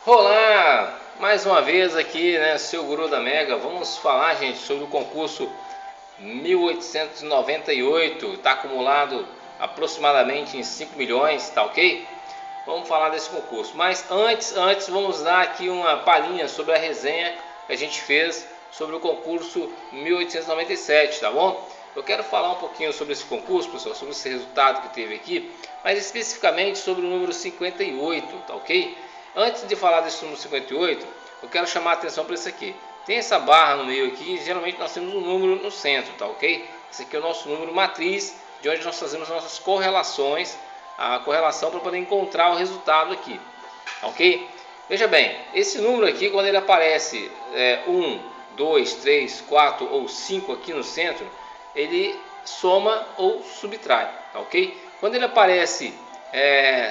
Olá! Mais uma vez aqui, né, seu Guru da Mega. Vamos falar, gente, sobre o concurso 1898. Está acumulado aproximadamente em 5 milhões, tá ok? Vamos falar desse concurso. Mas antes vamos dar aqui uma palhinha sobre a resenha que a gente fez sobre o concurso 1897, tá bom? Eu quero falar um pouquinho sobre esse concurso, pessoal, sobre esse resultado que teve aqui, mas especificamente sobre o número 58, tá ok? Antes de falar desse número 58, eu quero chamar a atenção para isso aqui. Tem essa barra no meio aqui, geralmente nós temos um número no centro, tá ok? Esse aqui é o nosso número matriz, de onde nós fazemos nossas correlações, a correlação para poder encontrar o resultado aqui, ok? Veja bem, esse número aqui, quando ele aparece 1, 2, 3, 4 ou 5 aqui no centro, ele soma ou subtrai, tá ok? Quando ele aparece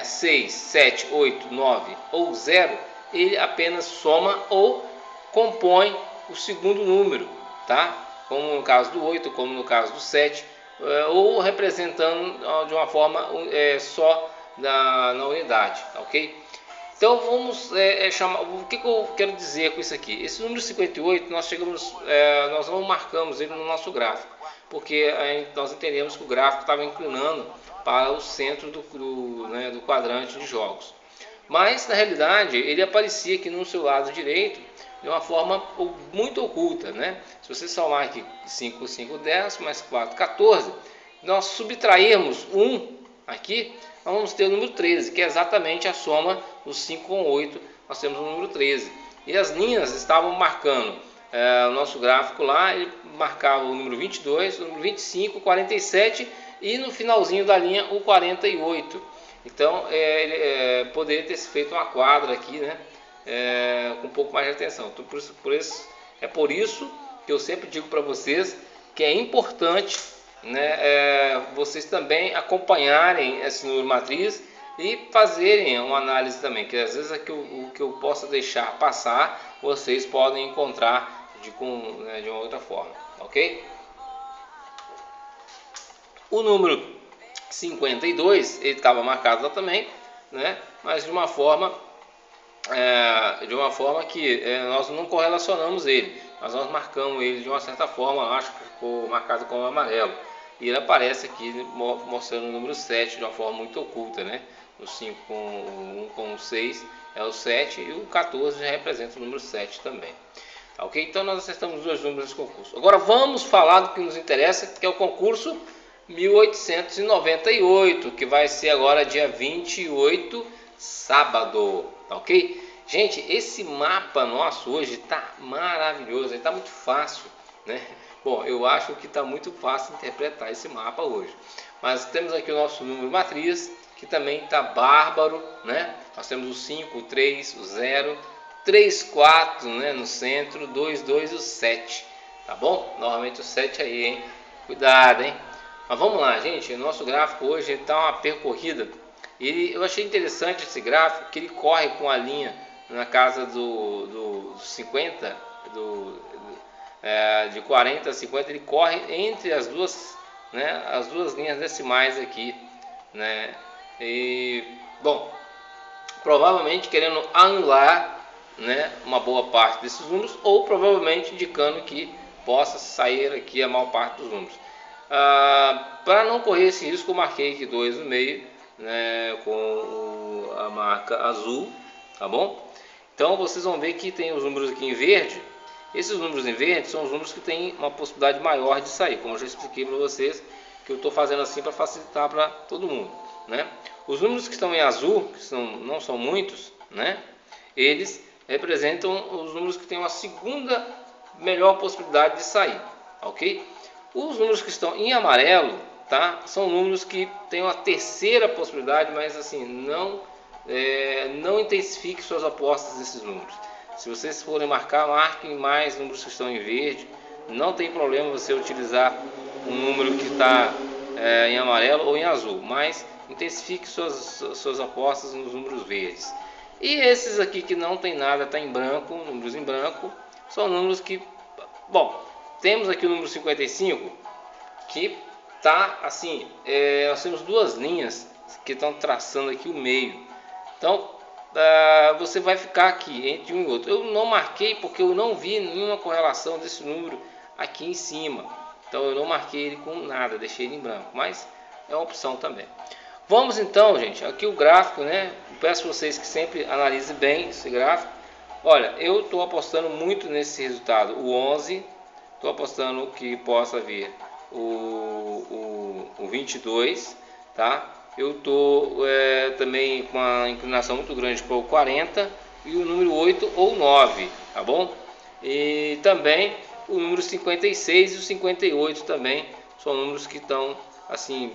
6, 7, 8, 9 ou 0, ele apenas soma ou compõe o segundo número, tá? Como no caso do 8, como no caso do 7, ou representando de uma forma só na unidade, tá ok? Então vamos chamar. O que eu quero dizer com isso aqui? Esse número 58 nós não marcamos ele no nosso gráfico, porque nós entendemos que o gráfico estava inclinando para o centro do quadrante de jogos. Mas na realidade ele aparecia aqui no seu lado direito de uma forma muito oculta, né? Se você somar aqui 5, 5, 10, mais 4, 14, nós subtrairmos 1 aqui, nós vamos ter o número 13, que é exatamente a soma dos 5 com 8, nós temos o número 13. E as linhas estavam marcando, o nosso gráfico lá, ele marcava o número 22, o número 25, 47 e no finalzinho da linha o 48. Então ele poderia ter feito uma quadra aqui, né? Com um pouco mais de atenção. Então, por isso que eu sempre digo para vocês que é importante, né, vocês também acompanharem esse número matriz e fazerem uma análise também, que às vezes o que eu possa deixar passar, vocês podem encontrar de uma outra forma, ok? O número 52, ele estava marcado lá também, né, mas de uma forma que nós não correlacionamos ele, mas nós marcamos ele de uma certa forma, acho que ficou marcado com amarelo. E ele aparece aqui mostrando o número 7 de uma forma muito oculta, né? O 5 com o 1 com o 6 é o 7 e o 14 já representa o número 7 também. Tá, ok? Então nós acertamos os dois números desse concurso. Agora vamos falar do que nos interessa, que é o concurso 1898, que vai ser agora dia 28, sábado, tá ok? Gente, esse mapa nosso hoje tá maravilhoso, está muito fácil, né? Bom, eu acho que está muito fácil interpretar esse mapa hoje. Mas temos aqui o nosso número matriz, que também está bárbaro, né? Nós temos o 5, o 3, o 0, 3, 4, né, no centro, 2, 2 e o 7, tá bom? Novamente o 7 aí, hein? Cuidado, hein? Mas vamos lá, gente, o nosso gráfico hoje está uma percorrida. Eu achei interessante esse gráfico, que ele corre com a linha na casa do 50, de 40 a 50, ele corre entre as duas linhas decimais aqui, né? E, bom, provavelmente querendo anular, né, uma boa parte desses números, ou provavelmente indicando que possa sair aqui a maior parte dos números. Para não correr esse risco, eu marquei aqui 2 no meio, né, com a marca azul, tá bom? Então vocês vão ver que tem os números aqui em verde. Esses números em verde são os números que têm uma possibilidade maior de sair, como eu já expliquei para vocês, que eu estou fazendo assim para facilitar para todo mundo, né? Os números que estão em azul, que não são muitos, né? Eles representam os números que têm uma segunda melhor possibilidade de sair, ok? Os números que estão em amarelo, tá? São números que têm uma terceira possibilidade, mas assim, não intensifique suas apostas nesses números. Se vocês forem marcar, marquem mais números que estão em verde. Não tem problema você utilizar um número que está em amarelo ou em azul, mas intensifique suas apostas nos números verdes. E esses aqui que não tem nada, está em branco, números em branco, são números que, bom, temos aqui o número 55, que tá assim, nós temos duas linhas que estão traçando aqui o meio. Então, você vai ficar aqui entre um e outro. Eu não marquei porque eu não vi nenhuma correlação desse número aqui em cima. Então eu não marquei ele com nada, deixei ele em branco, mas é uma opção também. Vamos então, gente, aqui o gráfico, né? Peço a vocês que sempre analisem bem esse gráfico. Olha, eu estou apostando muito nesse resultado, o 11. Estou apostando que possa vir o 22, tá? Eu estou também com uma inclinação muito grande para o 40 e o número 8 ou 9, tá bom? E também o número 56 e o 58 também são números que estão assim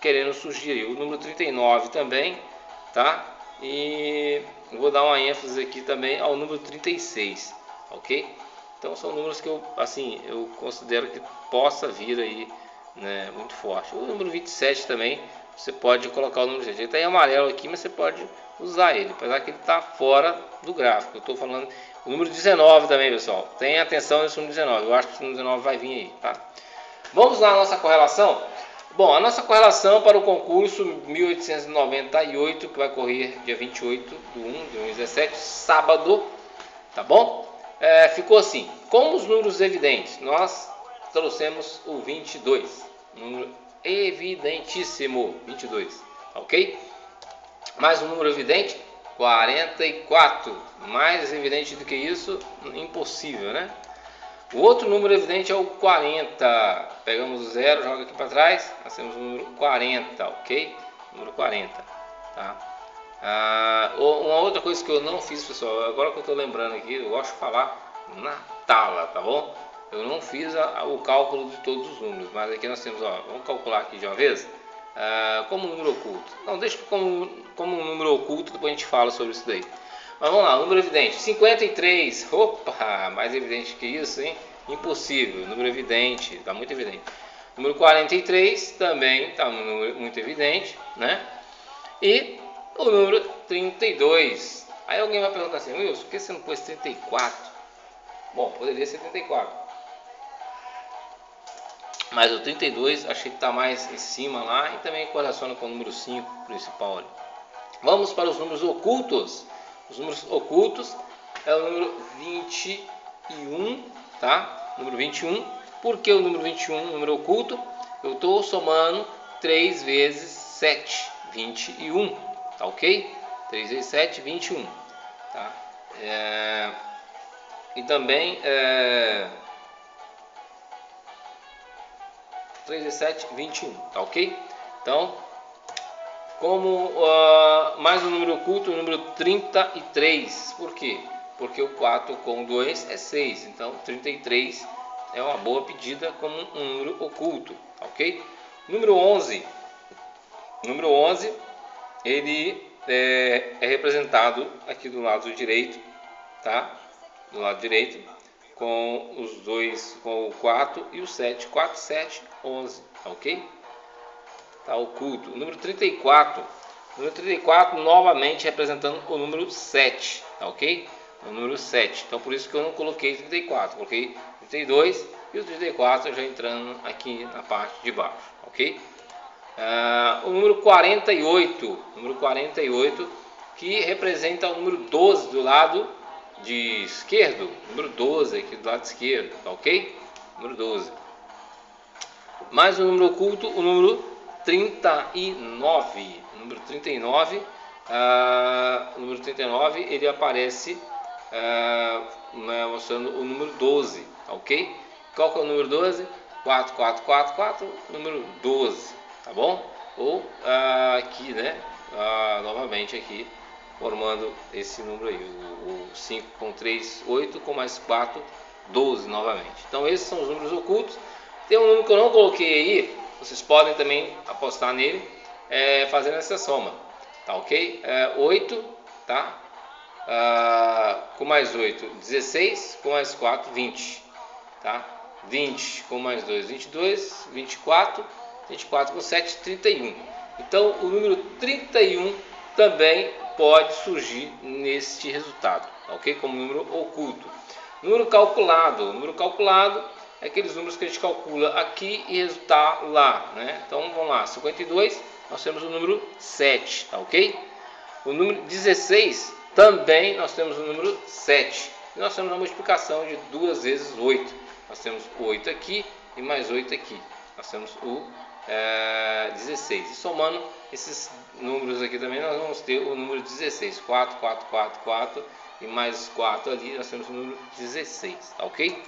querendo surgir. O número 39 também, tá? E vou dar uma ênfase aqui também ao número 36, ok? Então são números que eu considero que possa vir aí, né, muito forte. O número 27 também, você pode colocar o número 27. Ele está em amarelo aqui, mas você pode usar ele, apesar que ele está fora do gráfico. Eu estou falando o número 19 também, pessoal. Tenha atenção nesse número 19. Eu acho que o número 19 vai vir aí, tá? Vamos lá à nossa correlação? Bom, a nossa correlação para o concurso 1898, que vai correr dia 28 de 1 de 2017, sábado, tá bom? Ficou assim, com os números evidentes, nós trouxemos o 22, número evidentíssimo, 22, ok? Mais um número evidente, 44, mais evidente do que isso, impossível, né? O outro número evidente é o 40, pegamos o 0, joga aqui para trás, nós temos o número 40, ok? Número 40, tá? Uma outra coisa que eu não fiz, pessoal, agora que eu estou lembrando aqui, eu gosto de falar na tala, tá bom? Eu não fiz o cálculo de todos os números, mas aqui nós temos, ó, vamos calcular aqui de uma vez, como número oculto. Não, deixa como um número oculto, depois a gente fala sobre isso daí. Mas vamos lá, número evidente, 53, opa, mais evidente que isso, hein? Impossível, número evidente, está muito evidente. Número 43 também está muito evidente, né? E o número 32. Aí alguém vai perguntar assim, Wilson, por que você não pôs 34? Bom, poderia ser 34. Mas o 32 achei que está mais em cima lá e também correlaciona com o número 5 principal ali. Vamos para os números ocultos. Os números ocultos é o número 21, tá? Número 21. Por que o número 21, número oculto? Eu estou somando 3 vezes 7, 21, tá ok? 3 vezes 7, 21, tá? E também 3 vezes 7, 21, tá ok? Então, como mais um número oculto, o número 33. Por quê? Porque o 4 com 2 é 6. Então 33 é uma boa pedida como um número oculto, ok? Número 11. Número 11, ele é representado aqui do lado direito, tá? Do lado direito, com os dois, com o 4 e o 7. 4, 7, 11, ok? Tá oculto. O número 34. O número 34 novamente representando o número 7, tá ok? O número 7. Então por isso que eu não coloquei 34, coloquei 32 e o 34 já entrando aqui na parte de baixo, ok? O número 48. O número 48 que representa o número 12 do lado de esquerdo. Número 12 aqui do lado esquerdo, tá ok? Número 12. Mais um número oculto, o número 39. Número 39, o número 39 ele aparece mostrando o número 12, ok? Qual que é o número 12? 4, 4, 4, 4, número 12, tá bom? Ou aqui, né? Novamente aqui, formando esse número aí, o 5 com 3, 8, com mais 4, 12 novamente. Então esses são os números ocultos. Tem um número que eu não coloquei aí, vocês podem também apostar nele, fazendo essa soma, tá ok? 8, tá? Com mais 8, 16, com mais 4, 20, tá? 20 com mais 2, 22, 24, 24 com 7, 31. Então o número 31 também pode surgir neste resultado, tá ok? Como número oculto. Número calculado. O número calculado é aqueles números que a gente calcula aqui e resultar lá, né? Então vamos lá, 52, nós temos o número 7, tá ok? O número 16 também nós temos o número 7. E nós temos a multiplicação de 2 vezes 8. Nós temos o 8 aqui e mais 8 aqui. Nós temos o 16. E somando esses números aqui também, nós vamos ter o número 16. 4, 4, 4, 4 e mais 4 ali, nós temos o número 16, tá ok?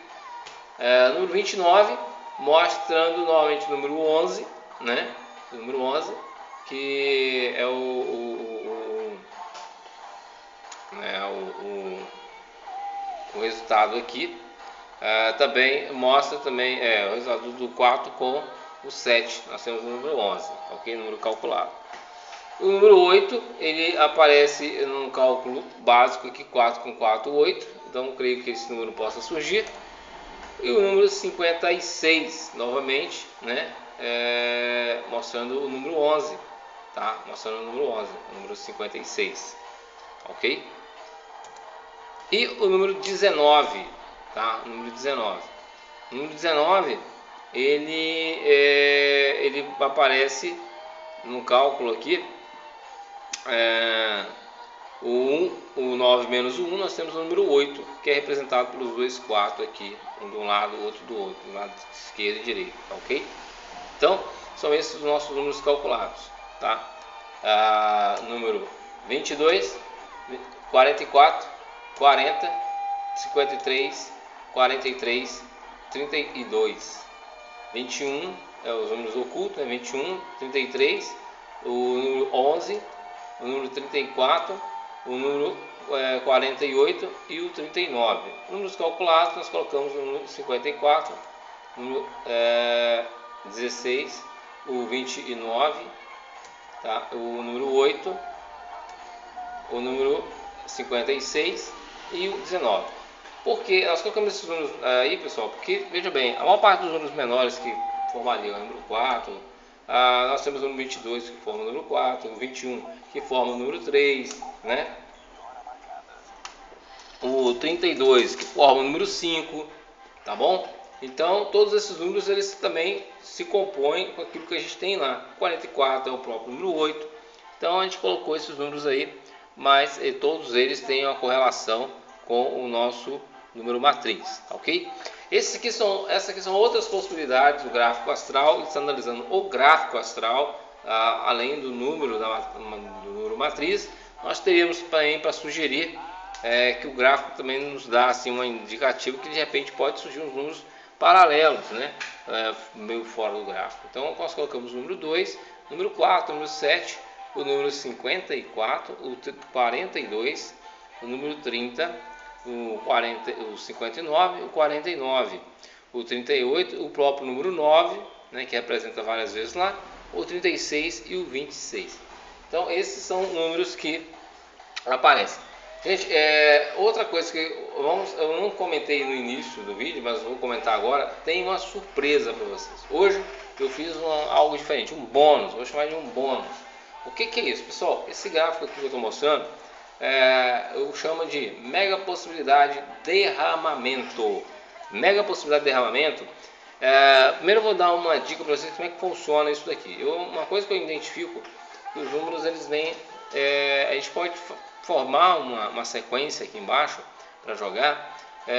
Número 29, mostrando novamente o número 11, né? O número 11, que é o resultado aqui. Também mostra também o resultado do 4 com o 7. Nós temos o número 11, ok? Número calculado. O número 8, ele aparece num cálculo básico aqui, 4 com 4, 8. Então, creio que esse número possa surgir. E o número 56, novamente, né? Mostrando o número 11, tá? Mostrando o número 11, o número 56, ok? E o número 19, tá? O número 19. O número 19, ele aparece no cálculo aqui, o 1, o 9 menos o 1, nós temos o número 8, que é representado pelos dois 4 aqui, um de um lado, o outro do outro, do lado esquerdo e direito, tá ok? Então, são esses os nossos números calculados, tá? Número 22, 44, 40, 53, 43, 32, 21, os números ocultos, né? 21, 33, o número 11, o número 34, o número 48 e o 39. Números calculados, nós colocamos o número 54, o número 16, o 29, tá? O número 8, o número 56 e o 19. Por que nós colocamos esses números aí, pessoal? Porque, veja bem, a maior parte dos números menores que formariam o número 4, nós temos o número 22 que forma o número 4, o 21 que forma o número 3, né? O 32 que forma o número 5, tá bom? Então, todos esses números eles também se compõem com aquilo que a gente tem lá. 44 é o próprio número 8. Então, a gente colocou esses números aí, mas todos eles têm uma correlação com o nosso número matriz, ok? Essas aqui são outras possibilidades do gráfico astral. Está analisando o gráfico astral, além do número do número matriz. Nós teríamos também para sugerir que o gráfico também nos dá assim um indicativo que de repente pode surgir uns números paralelos, né? Meio fora do gráfico. Então nós colocamos o número 2, o número 4, o número 7, o número 54, o 42, o número 30, o 59, o 49, o 38, o próprio número 9, né, que representa várias vezes lá, o 36 e o 26. Então esses são números que aparecem. Gente, outra coisa que eu não comentei no início do vídeo, mas vou comentar agora, tem uma surpresa para vocês. Hoje eu fiz algo diferente, um bônus, vou chamar de um bônus. O que é isso, pessoal? Esse gráfico aqui que eu estou mostrando, eu chamo de mega possibilidade derramamento. Mega possibilidade de derramamento. Primeiro eu vou dar uma dica para vocês como é que funciona isso daqui. Uma coisa que eu identifico, que os números eles vêm, a gente pode formar uma sequência aqui embaixo para jogar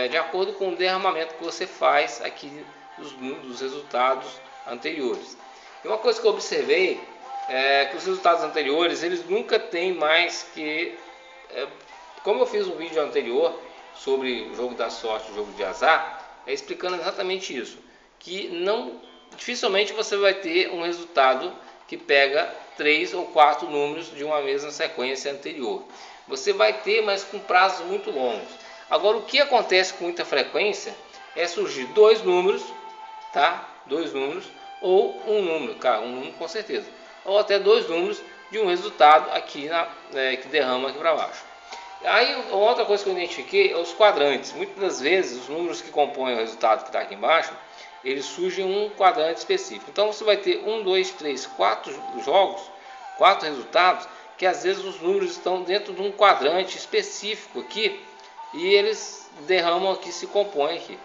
de acordo com o derramamento que você faz aqui dos resultados anteriores. E uma coisa que eu observei é que os resultados anteriores eles nunca têm mais que como eu fiz um vídeo anterior sobre o jogo da sorte, o jogo de azar, explicando exatamente isso, que dificilmente você vai ter um resultado que pega 3 ou 4 números de uma mesma sequência anterior. Você vai ter, mas com prazos muito longos. Agora, o que acontece com muita frequência é surgir 2 números, tá? 2 números ou um número, cara, um número com certeza, ou até 2 números de um resultado aqui que derrama aqui para baixo. Aí, outra coisa que eu identifiquei é os quadrantes. Muitas das vezes, os números que compõem o resultado que está aqui embaixo, eles surgem em um quadrante específico. Então, você vai ter 1, 2, 3, 4 jogos, 4 resultados, que às vezes os números estão dentro de um quadrante específico aqui, e eles derramam aqui, se compõem aqui.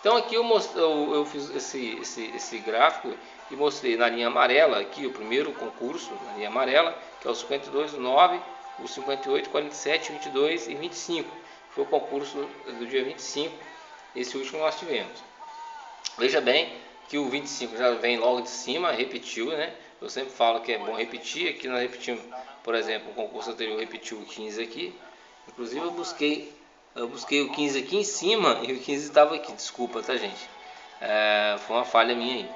Então, aqui eu fiz esse gráfico e mostrei na linha amarela, aqui o primeiro concurso, na linha amarela, que é o 52, o 9, o 58, 47, 22 e 25. Foi o concurso do dia 25, esse último nós tivemos. Veja bem que o 25 já vem logo de cima, repetiu, né? Eu sempre falo que é bom repetir. Aqui nós repetimos, por exemplo, o concurso anterior repetiu o 15 aqui. Inclusive eu busquei o 15 aqui em cima e o 15 estava aqui, desculpa, tá, gente? Foi uma falha minha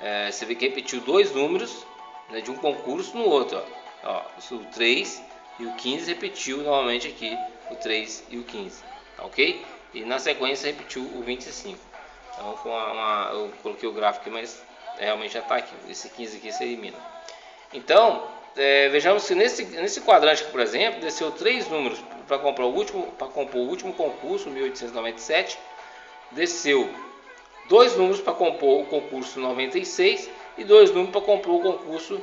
aí. Você vê que repetiu dois números, né, de um concurso no outro, ó, o 3 e o 15 repetiu novamente aqui o 3 e o 15, tá ok? E na sequência repetiu o 25. Então foi eu coloquei o gráfico aqui, mas realmente já está aqui. Esse 15 aqui se elimina. Então, vejamos que nesse quadrante aqui, por exemplo, desceu 3 números para compor o último concurso, 1897. Desceu 2 números para compor o concurso 96 e 2 números para compor o concurso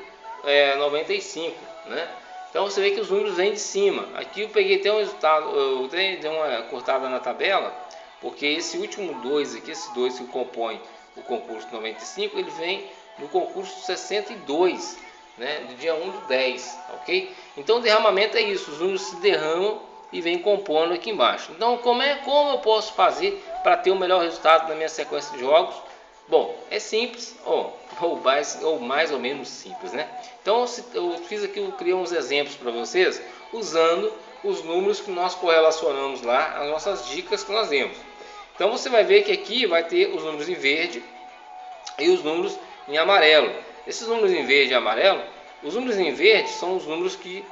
95, né? Então você vê que os números vêm de cima. Aqui eu peguei até um resultado, eu dei uma cortada na tabela, porque esse último 2 aqui, esse 2 que compõe o concurso 95, ele vem no concurso 62, né, do dia 1 do 10, ok? Então o derramamento é isso, os números se derramam e vem compondo aqui embaixo. Então como eu posso fazer para ter o melhor resultado na minha sequência de jogos? Bom, é simples, ou mais ou menos simples, né? Então eu fiz aqui, eu criei uns exemplos para vocês, usando os números que nós correlacionamos lá, as nossas dicas que nós demos. Então você vai ver que aqui vai ter os números em verde e os números em amarelo. Esses números em verde e amarelo, os números em verde são os números que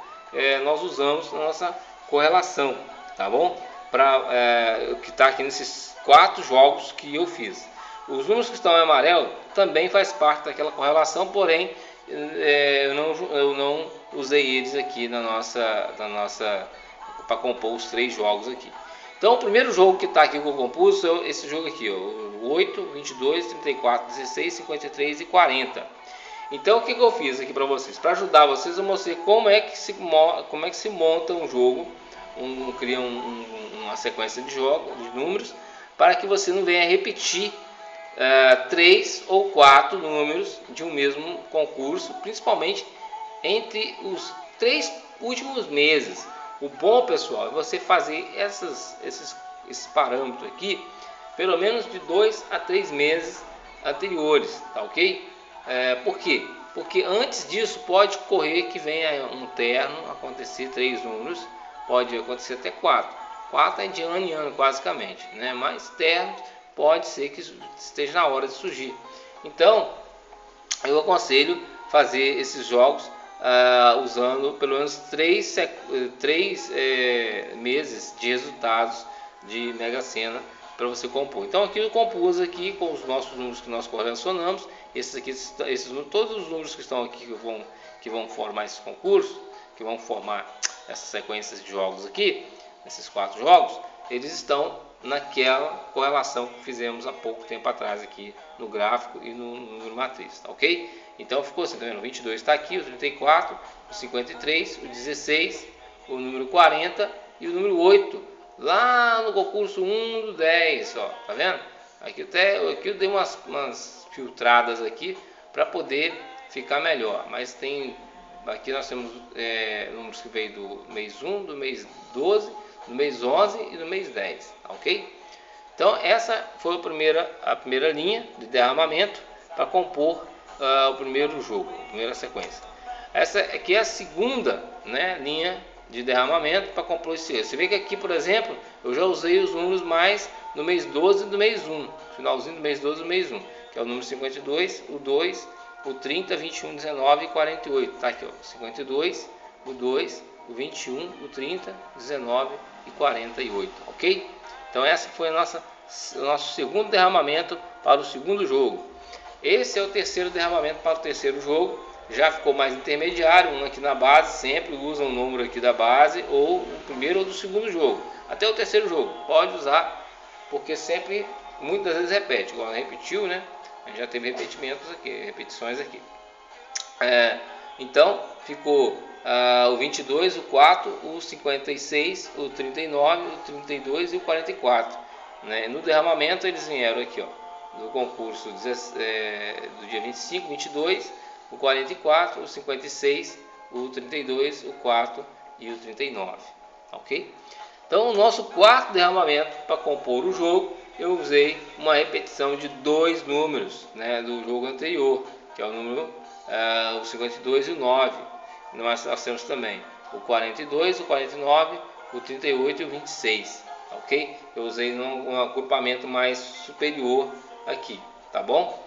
nós usamos na nossa correlação, tá bom? Que está aqui nesses 4 jogos que eu fiz. Os números que estão em amarelo também faz parte daquela correlação, porém eu não usei eles aqui na nossa para compor os 3 jogos aqui. Então o primeiro jogo que está aqui que eu compus é esse jogo aqui, ó, o 8, 22, 34, 16, 53 e 40. Então o que eu fiz aqui para vocês? Para ajudar vocês, eu mostrei como é que se monta um jogo, cria uma sequência de jogos, de números, para que você não venha repetir 3 ou 4 números de um mesmo concurso, principalmente entre os 3 últimos meses. O bom, pessoal, é você fazer esses parâmetros aqui pelo menos de 2 a 3 meses anteriores, tá ok? Por quê? Porque antes disso pode ocorrer que venha um terno, acontecer 3 números, pode acontecer até 4. 4 é de ano em ano, basicamente, né? Mas ternos pode ser que esteja na hora de surgir. Então, eu aconselho fazer esses jogos usando pelo menos 3 meses de resultados de Mega Sena para você compor. Então aqui eu compus aqui com os nossos números que nós correlacionamos. Todos os números que estão aqui que vão formar esses concursos, que vão formar essas sequências de jogos aqui, esses 4 jogos, eles estão naquela correlação que fizemos há pouco tempo atrás aqui no gráfico e no número matriz, tá ok? Então ficou assim, tá vendo? O 22 está aqui, o 34, o 53, o 16, o número 40 e o número 8, lá no concurso 1 do 10, ó, tá vendo? Aqui eu dei umas filtradas aqui para poder ficar melhor, mas aqui nós temos números que veio do mês 1, do mês 12, do mês 11 e do mês 10, tá ok? Então essa foi a primeira linha de derramamento para compor o primeiro jogo, a primeira sequência. Essa aqui é a segunda, né, linha de derramamento para compor esse ano. Você vê que aqui, por exemplo, eu já usei os números mais no mês 12 do mês 1, finalzinho do mês 12 do mês 1, que é o número 52, o 2, o 30, 21, 19 e 48. Tá aqui, ó, 52, o 2, o 21, o 30, 19 e 48, ok? Então essa foi o nosso segundo derramamento para o segundo jogo. Esse é o terceiro derramamento para o terceiro jogo. Já ficou mais intermediário, um aqui na base, sempre usa um número aqui da base, ou o primeiro ou do segundo jogo. Até o terceiro jogo, pode usar, porque sempre, muitas vezes repete, igual repetiu, né? A gente já teve repetições aqui. Então, ficou o 22, o 4, o 56, o 39, o 32 e o 44. Né? No derramamento eles vieram aqui, ó, do concurso do dia 25, 22, o 44, o 56, o 32, o 4 e o 39, ok? Então, o nosso quarto derramamento para compor o jogo, eu usei uma repetição de 2 números, né, do jogo anterior, que é o número o 52 e o 9. Nós temos também o 42, o 49, o 38 e o 26, ok? Eu usei um agrupamento mais superior aqui, tá bom?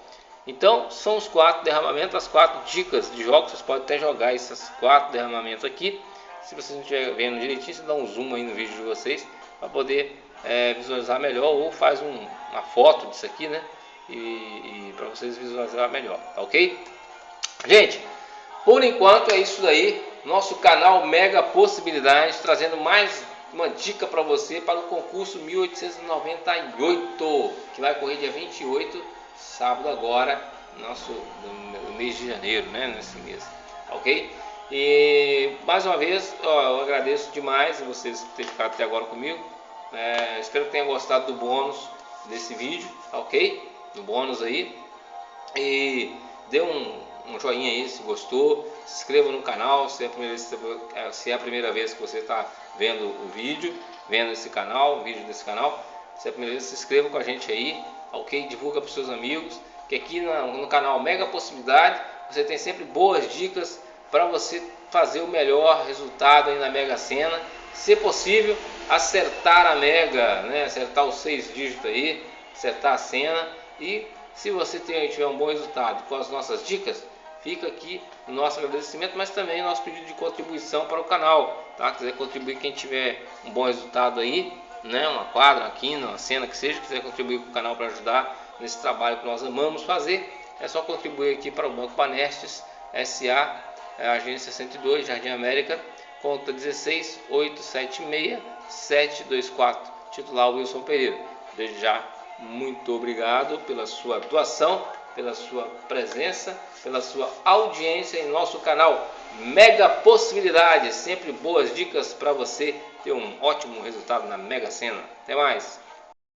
Então, são os 4 derramamentos, as 4 dicas de jogos. Vocês podem até jogar esses 4 derramamentos aqui. Se vocês não estiverem vendo direitinho, você dá um zoom aí no vídeo de vocês para poder visualizar melhor, ou faz uma foto disso aqui, né? E para vocês visualizar melhor, tá ok? Gente, por enquanto é isso daí. Nosso canal Mega Possibilidades, trazendo mais uma dica para você para o concurso 1898, que vai correr dia 28, sábado agora, no mês de janeiro, né? Nesse mês, ok? E mais uma vez, eu agradeço demais vocês terem ficado até agora comigo. Espero que tenham gostado do bônus desse vídeo, ok? Do bônus aí. E dê um joinha aí se gostou, se inscreva no canal se é a primeira vez que você está vendo o vídeo, vendo esse canal, o vídeo desse canal. Se é a primeira vez, se inscreva com a gente aí, ok? Divulga para os seus amigos, que aqui no canal Mega Possibilidade você tem sempre boas dicas para você fazer o melhor resultado aí na Mega Sena. Se possível, acertar a Mega, né? Acertar os 6 dígitos aí, acertar a Sena. E se você tiver um bom resultado com as nossas dicas, fica aqui o nosso agradecimento, mas também o nosso pedido de contribuição para o canal, tá? Quiser contribuir, quem tiver um bom resultado aí, né? Uma quadra, uma quina, uma cena que seja, quiser contribuir com o canal para ajudar nesse trabalho que nós amamos fazer, é só contribuir aqui para o Banco Banestes SA, agência 102, Jardim América, conta 16876-724, titular Wilson Pereira. Desde já, muito obrigado pela sua doação, pela sua presença, pela sua audiência em nosso canal Mega Possibilidades. Sempre boas dicas para você ter um ótimo resultado na Mega Sena. Até mais!